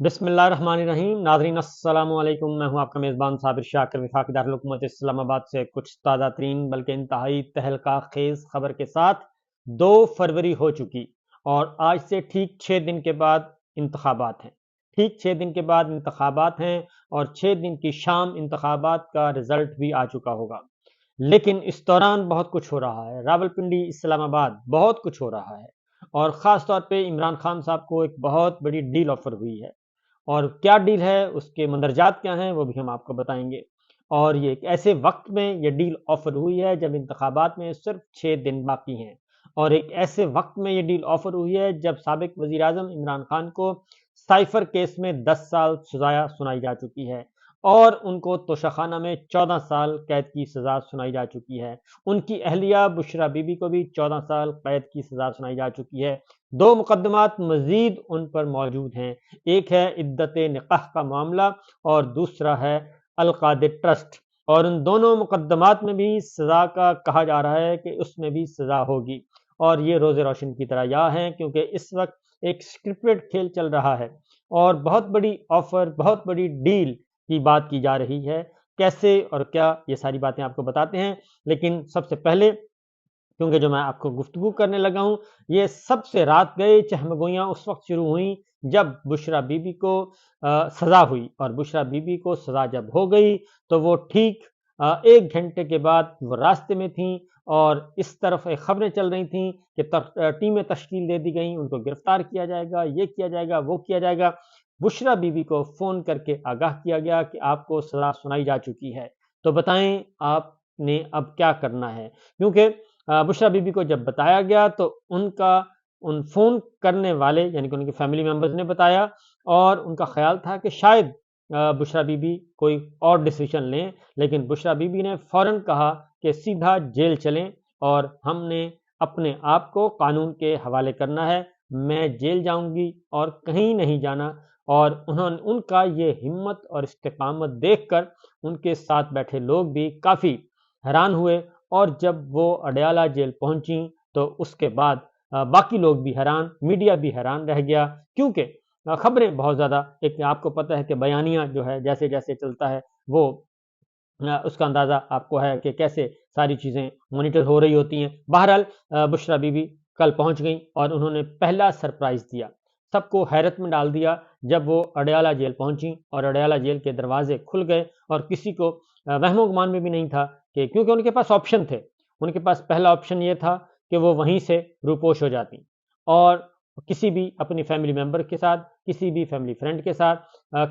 بسم اللہ الرحمن الرحیم. ناظرین السلام علیکم. میں ہوں آپ کا میزبان صابر شاکر وفاقی دارالحکومت اسلام آباد سے کچھ تازہ ترین بلکہ انتہائی تہلکہ خیز خبر کے ساتھ. 2 فروری ہو چکی اور آج سے ٹھیک 6 دن کے بعد انتخابات ہیں. ٹھیک 6 دن کے بعد انتخابات ہیں اور 6 دن کی شام انتخابات کا رزلٹ بھی آ چکا ہوگا. لیکن اس دوران بہت کچھ ہو رہا ہے. راولپنڈی، اسلام آباد بہت کچھ ہو رہا ہے اور خاص طور پہ عمران خان صاحب کو ایک بہت بڑی ڈیل آفر ہوئی ہے. اور کیا ڈیل ہے، اس کے مندرجات کیا ہیں، وہ بھی ہم آپ کو بتائیں گے. اور یہ ایک ایسے وقت میں یہ ڈیل آفر ہوئی ہے جب انتخابات میں صرف 6 دن باقی ہیں، اور ایک ایسے وقت میں یہ ڈیل آفر ہوئی ہے جب سابق وزیر اعظم عمران خان کو سائفر کیس میں 10 سال سزا سنائی جا چکی ہے اور ان کو توشخانہ میں 14 سال قید کی سزا سنائی جا چکی ہے. ان کی اہلیہ بشرا بی بی کو بھی 14 سال قید کی سزا سنائی جا چکی ہے. 2 مقدمات مزید ان پر موجود ہیں. ایک ہے عدت نکاح کا معاملہ اور دوسرا ہے القادر ٹرسٹ، اور ان دونوں مقدمات میں بھی سزا کا کہا جا رہا ہے کہ اس میں بھی سزا ہوگی. اور یہ روز روشن کی طرح یا ہیں کیونکہ اس وقت ایک سکرپٹڈ کھیل چل رہا ہے اور بہت بڑی آفر، بہت بڑی ڈیل کی بات کی جا رہی ہے. کیسے اور کیا، یہ ساری باتیں آپ کو بتاتے ہیں. لیکن سب سے پہلے، کیونکہ جو میں آپ کو گفتگو کرنے لگا ہوں، یہ سب سے رات گئے چہمگوئیاں اس وقت شروع ہوئیں جب بشرا بی بی کو سزا ہوئی. اور بشرا بی بی کو سزا جب ہو گئی تو وہ ٹھیک 1 گھنٹے کے بعد وہ راستے میں تھیں اور اس طرف خبریں چل رہی تھیں کہ ٹیمیں تشکیل دے دی گئیں، ان کو گرفتار کیا جائے گا، یہ کیا جائے گا، وہ کیا جائے گا. بشرا بی بی کو فون کر کے آگاہ کیا گیا کہ آپ کو سزا سنائی جا چکی ہے. تو بتائیں آپ نے اب کیا کرنا ہے، کیونکہ بشرا بی بی کو جب بتایا گیا تو ان فون کرنے والے یعنی کہ ان کے فیملی ممبرز نے بتایا، اور ان کا خیال تھا کہ شاید بشرا بی بی کوئی اور ڈیسیشن لیں. لیکن بشرا بی بی نے فوراً کہا کہ سیدھا جیل چلیں اور ہم نے اپنے آپ کو قانون کے حوالے کرنا ہے، میں جیل جاؤں گی اور کہیں نہیں جانا. اور ان کا یہ ہمت اور استقامت دیکھ کر ان کے ساتھ بیٹھے لوگ بھی کافی حیران ہوئے. اور جب وہ اڈیالہ جیل پہنچیں تو اس کے بعد باقی لوگ بھی حیران، میڈیا بھی حیران رہ گیا، کیونکہ خبریں بہت زیادہ، ایک آپ کو پتہ ہے کہ بیانیہ جو ہے جیسے جیسے چلتا ہے وہ اس کا اندازہ آپ کو ہے کہ کیسے ساری چیزیں مانیٹر ہو رہی ہوتی ہیں. بہرحال بشرا بی بی کل پہنچ گئیں اور انہوں نے پہلا سرپرائز دیا، سب کو حیرت میں ڈال دیا جب وہ اڈیالہ جیل پہنچیں اور اڈیالہ جیل کے دروازے کھل گئے. اور کسی کو وہم و گمان میں بھی نہیں تھا کہ، کیونکہ ان کے پاس آپشن تھے. ان کے پاس پہلا آپشن یہ تھا کہ وہ وہیں سے روپوش ہو جاتی اور کسی بھی اپنی فیملی ممبر کے ساتھ، کسی بھی فیملی فرینڈ کے ساتھ،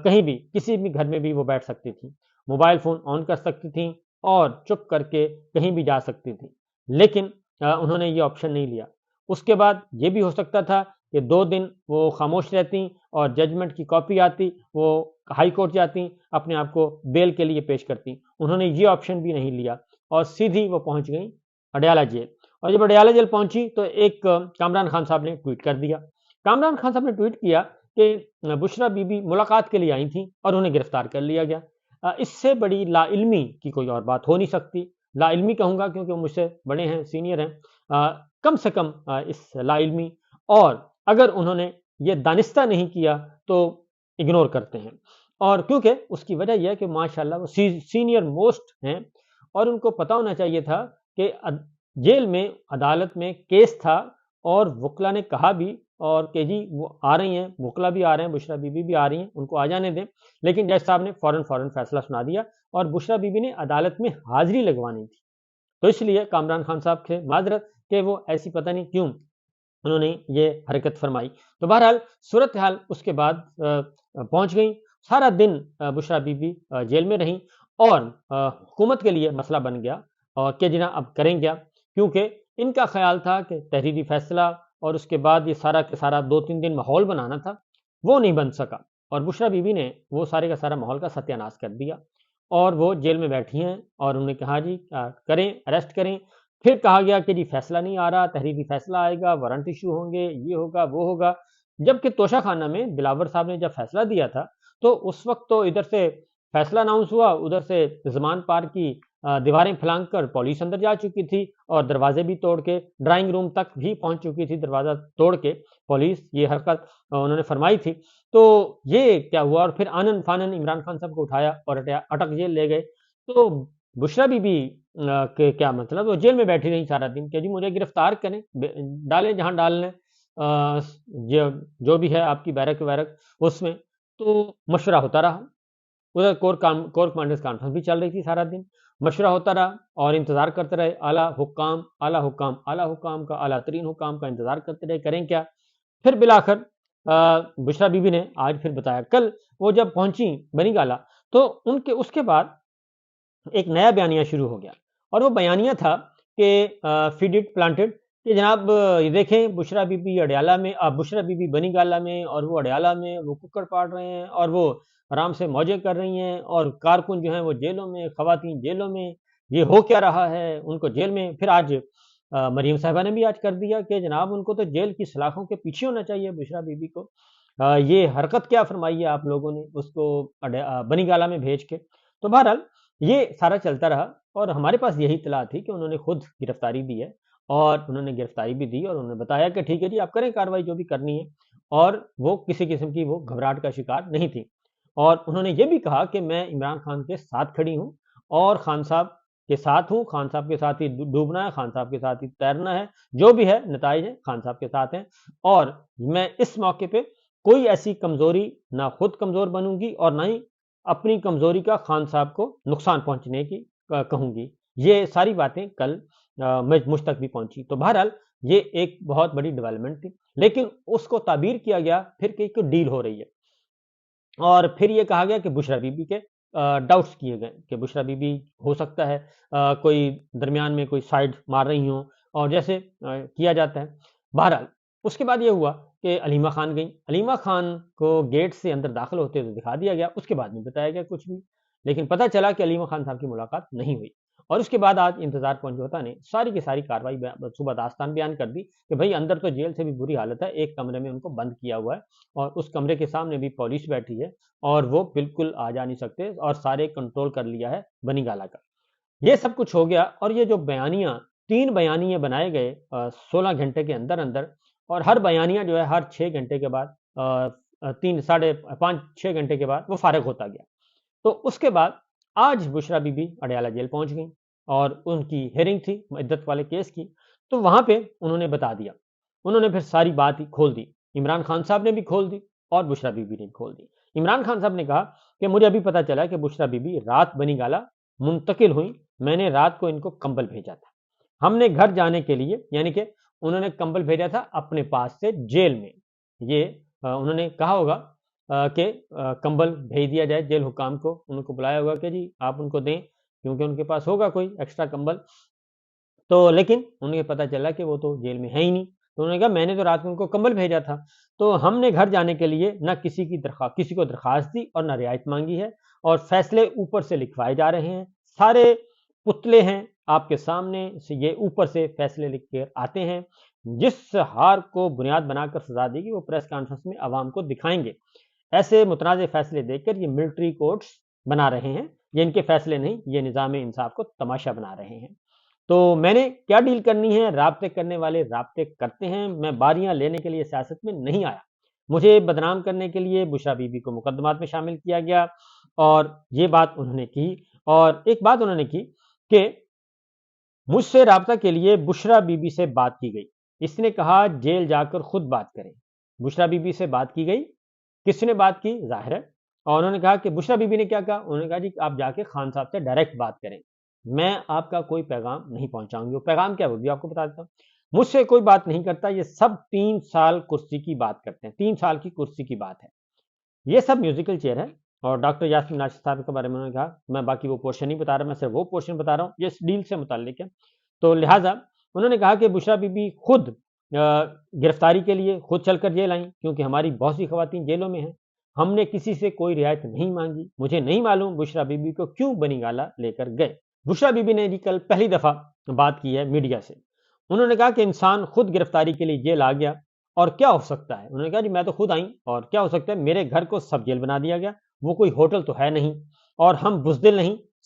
کہیں بھی کسی بھی گھر میں بھی وہ بیٹھ سکتی تھیں، موبائل فون آن کر سکتی تھیں اور چپ کر کے کہیں بھی جا سکتی تھیں. لیکن انہوں نے یہ آپشن نہیں لیا. اس کے بعد یہ بھی ہو سکتا تھا کہ 2 دن وہ خاموش رہتی اور ججمنٹ کی کاپی آتی، وہ ہائی کورٹ جاتی، اپنے آپ کو بیل کے لیے پیش کرتی. انہوں نے یہ آپشن بھی نہیں لیا اور سیدھی وہ پہنچ گئیں اڈیالہ جیل. اور جب اڈیالہ جیل پہنچی تو ایک کامران خان صاحب نے ٹویٹ کر دیا. کامران خان صاحب نے ٹویٹ کیا کہ بشرا بی بی ملاقات کے لیے آئی تھیں اور انہیں گرفتار کر لیا گیا. اس سے بڑی لا علمی کی کوئی اور بات ہو نہیں سکتی. لا علمی کہوں گا کیونکہ وہ مجھ سے بڑے ہیں، سینئر ہیں. کم سے کم اس لا علمی، اور اگر انہوں نے یہ دانستہ نہیں کیا تو اگنور کرتے ہیں. اور کیونکہ اس کی وجہ یہ ہے کہ ماشاءاللہ وہ سینئر موسٹ ہیں اور ان کو پتہ ہونا چاہیے تھا کہ جیل میں، عدالت میں کیس تھا اور وکلا نے کہا بھی اور کہ جی وہ آ رہی ہیں، وکلا بھی آ رہے ہیں، بشرا بی بی بھی آ رہی ہیں، ان کو آ جانے دیں. لیکن جج صاحب نے فوراً فیصلہ سنا دیا اور بشرا بی بی نے عدالت میں حاضری لگوانی تھی. تو اس لیے کامران خان صاحب سے معذرت کہ وہ ایسی پتہ نہیں کیوں انہوں نے یہ حرکت فرمائی. تو بہرحال صورتحال اس کے بعد پہنچ گئیں. سارا دن بشرا بی بی جیل میں رہیں اور حکومت کے لیے مسئلہ بن گیا اور کہ جناب اب کریں کیا، کیونکہ ان کا خیال تھا کہ تحریری فیصلہ اور اس کے بعد یہ سارا کے سارا 2-3 دن ماحول بنانا تھا، وہ نہیں بن سکا. اور بشرا بی بی نے وہ سارے کا سارا ماحول کا ستیہ ناش کر دیا اور وہ جیل میں بیٹھی ہیں. اور انہوں نے کہا جی کریں، اریسٹ کریں. پھر کہا گیا کہ جی فیصلہ نہیں آ رہا، تحریری فیصلہ آئے گا، وارنٹ ایشو ہوں گے، یہ ہوگا وہ ہوگا. جبکہ توشہ خانہ میں بلاور صاحب نے جب فیصلہ دیا تھا تو اس وقت تو ادھر سے فیصلہ اناؤنس ہوا، ادھر سے زمان پار کی دیواریں پھلانگ کر پولیس اندر جا چکی تھی اور دروازے بھی توڑ کے ڈرائنگ روم تک بھی پہنچ چکی تھی، دروازہ توڑ کے پولیس یہ حرکت انہوں نے فرمائی تھی۔ تو یہ کیا ہوا، اور پھر آنن فانن عمران خان صاحب کو اٹھایا اور اٹک جیل لے گئے۔ تو بشرا بی بی کہ کیا مطلب، وہ جیل میں بیٹھی رہی سارا دن کہ جی مجھے گرفتار کریں، ڈالیں جہاں ڈالنے، جو بھی ہے آپ کی بیرک ویرک اس میں۔ تو مشورہ ہوتا رہا، ادھر کور کمانڈرز کانفرنس بھی چل رہی تھی، سارا دن مشورہ ہوتا رہا اور انتظار کرتے رہے، اعلیٰ حکام کا، اعلیٰ ترین حکام کا انتظار کرتے رہے، کریں کیا۔ پھر بالآخر بشرا بی بی نے آج پھر بتایا، کل وہ جب پہنچی بنی گالہ تو اس کے بعد ایک نیا بیانیہ شروع ہو گیا، اور وہ بیانیہ تھا کہ فیڈ اٹ پلانٹڈ، کہ جناب یہ دیکھیں بشرا بی بی اڈیالہ میں، بشرا بی بی بنی گالہ میں، اور وہ اڈیالہ میں وہ ککڑ پاڑ رہے ہیں اور وہ آرام سے موجیں کر رہی ہیں، اور کارکن جو ہیں وہ جیلوں میں، خواتین جیلوں میں، یہ ہو کیا رہا ہے ان کو جیل میں۔ پھر آج مریم صاحبہ نے بھی آج کر دیا کہ جناب ان کو تو جیل کی سلاخوں کے پیچھے ہونا چاہیے بشرا بی بی کو، یہ حرکت کیا فرمائی ہے آپ لوگوں نے اس کو بنی گالہ میں بھیج کے۔ تو بہرحال یہ سارا چلتا رہا، اور ہمارے پاس یہی اطلاع تھی کہ انہوں نے خود گرفتاری دی ہے، اور انہوں نے گرفتاری بھی دی، اور انہوں نے بتایا کہ ٹھیک ہے جی آپ کریں کاروائی جو بھی کرنی ہے، اور وہ کسی قسم کی وہ گھبراہٹ کا شکار نہیں تھی۔ اور انہوں نے یہ بھی کہا کہ میں عمران خان کے ساتھ کھڑی ہوں، اور خان صاحب کے ساتھ ہوں، خان صاحب کے ساتھ ہی ڈوبنا ہے، خان صاحب کے ساتھ ہی تیرنا ہے، جو بھی ہے نتائج ہیں خان صاحب کے ساتھ ہیں، اور میں اس موقع پہ کوئی ایسی کمزوری نہ خود کمزور بنوں گی اور نہ ہی اپنی کمزوری کا خان صاحب کو نقصان پہنچنے کی کہوں گی۔ یہ ساری باتیں کل مجھ تک بھی پہنچی۔ تو بہرحال یہ ایک بہت بڑی ڈیولپمنٹ تھی، لیکن اس کو تعبیر کیا گیا پھر کہ ایک ڈیل ہو رہی ہے، اور پھر یہ کہا گیا کہ بشرا بی بی کے ڈاؤٹس کیے گئے کہ بشرا بی بی ہو سکتا ہے کوئی درمیان میں کوئی سائڈ مار رہی ہوں، اور جیسے کیا جاتا ہے۔ بہرحال اس کے بعد یہ ہوا کہ علیمہ خان گئی، علیمہ خان کو گیٹ سے اندر داخل ہوتے ہوئے دکھا دیا گیا، اس کے بعد نہیں بتایا گیا کچھ بھی، لیکن پتہ چلا کہ علیمہ خان صاحب کی ملاقات نہیں ہوئی۔ اور اس کے بعد آج انتظار پنجوتا نے ساری کی ساری کاروائی صبح داستان بیان کر دی کہ بھئی اندر تو جیل سے بھی بری حالت ہے، ایک کمرے میں ان کو بند کیا ہوا ہے، اور اس کمرے کے سامنے بھی پولیس بیٹھی ہے، اور وہ بالکل آ جا نہیں سکتے، اور سارے کنٹرول کر لیا ہے بنی گالہ کا۔ یہ سب کچھ ہو گیا، اور یہ جو بیانیہ 3 بیانیے بنائے گئے 16 گھنٹے کے اندر اندر، اور ہر بیانیہ جو ہے ہر 6 گھنٹے کے بعد 5-6 گھنٹے کے بعد وہ فارغ ہوتا گیا۔ تو اس کے بعد آج بشرا بی بی اڈیالہ جیل پہنچ گئی، اور ان کی ہیئرنگ تھی عدت والے کیس کی، تو وہاں پہ انہوں نے بتا دیا، انہوں نے پھر ساری بات ہی کھول دی، عمران خان صاحب نے بھی کھول دی اور بشرا بی بی نے بھی کھول دی۔ عمران خان صاحب نے کہا کہ مجھے ابھی پتا چلا کہ بشرا بی بی رات بنی گالہ منتقل ہوئی، میں نے رات کو ان کو کمبل بھیجا تھا، ہم نے گھر جانے کے لیے، یعنی کہ انہوں نے کمبل بھیجا تھا اپنے پاس سے جیل میں، یہ انہوں نے کہا ہوگا کہ کمبل بھیج دیا جائے جیل حکام کو، ان کو بلایا ہوگا کہ جی آپ ان کو دیں، کیونکہ ان کے پاس ہوگا کوئی ایکسٹرا کمبل۔ تو لیکن انہیں پتا چلا کہ وہ تو جیل میں ہے ہی نہیں، تو انہوں نے کہا میں نے تو رات میں ان کو کمبل بھیجا تھا۔ تو ہم نے گھر جانے کے لیے نہ کسی کو درخواست دی اور نہ رعایت مانگی ہے، اور فیصلے اوپر سے لکھوائے جا رہے ہیں، سارے پتلے ہیں آپ کے سامنے سے، یہ اوپر سے فیصلے لکھ کے آتے ہیں، جس ہار کو بنیاد بنا کر سزا دے گی وہ پریس کانفرنس میں عوام کو دکھائیں گے۔ ایسے متنازع فیصلے دے کر یہ ملٹری کورٹس بنا رہے ہیں، یہ ان کے فیصلے نہیں، یہ نظام انصاف کو تماشا بنا رہے ہیں۔ تو میں نے کیا ڈیل کرنی ہے، رابطے کرنے والے رابطے کرتے ہیں، میں باریاں لینے کے لیے سیاست میں نہیں آیا، مجھے بدنام کرنے کے لیے بشرا بی بی کو مقدمات میں شامل کیا گیا، اور یہ بات انہوں نے کی۔ اور ایک بات انہوں نے کی کہ مجھ سے رابطہ کے لیے بشرا بی بی سے بات کی گئی، اس نے کہا جیل جا کر خود بات کریں، بشرا بی بی سے بات کی گئی، کس نے بات کی ظاہر ہے، اور انہوں نے کہا کہ بشرا بی بی نے کیا کہا، انہوں نے کہا جی آپ جا کے خان صاحب سے ڈائریکٹ بات کریں، میں آپ کا کوئی پیغام نہیں پہنچاؤں گی، وہ پیغام کیا وہ بھی آپ کو بتا دیتا ہوں، مجھ سے کوئی بات نہیں کرتا، یہ سب 3 سال کرسی کی بات کرتے ہیں، 3 سال کی کرسی کی بات ہے، یہ سب میوزیکل چیئر ہے۔ اور ڈاکٹر یاسین ناشد صاحب کے بارے میں انہوں نے کہا میں باقی وہ پورشن نہیں بتا رہا، میں صرف وہ پورشن بتا رہا ہوں، یہ اس ڈیل سے متعلق ہے۔ تو لہٰذا انہوں نے کہا کہ بشرا بی بی خود گرفتاری کے لیے خود چل کر جیل آئیں، کیونکہ ہماری بہت سی خواتین جیلوں میں ہیں، ہم نے کسی سے کوئی رعایت نہیں مانگی، مجھے نہیں معلوم بشرا بی بی کو کیوں بنی گالہ لے کر گئے۔ بشرا بی بی نے جی کل پہلی دفعہ بات کی ہے میڈیا سے، انہوں نے کہا کہ انسان خود گرفتاری کے لیے جیل آ گیا اور کیا ہو سکتا ہے، انہوں نے کہا جی میں تو خود آئی اور کیا ہو سکتا ہے، میرے گھر کو سب جیل بنا دیا گیا، وہ کوئی ہوٹل تو ہے نہیں، اور ہم بزدل نہیں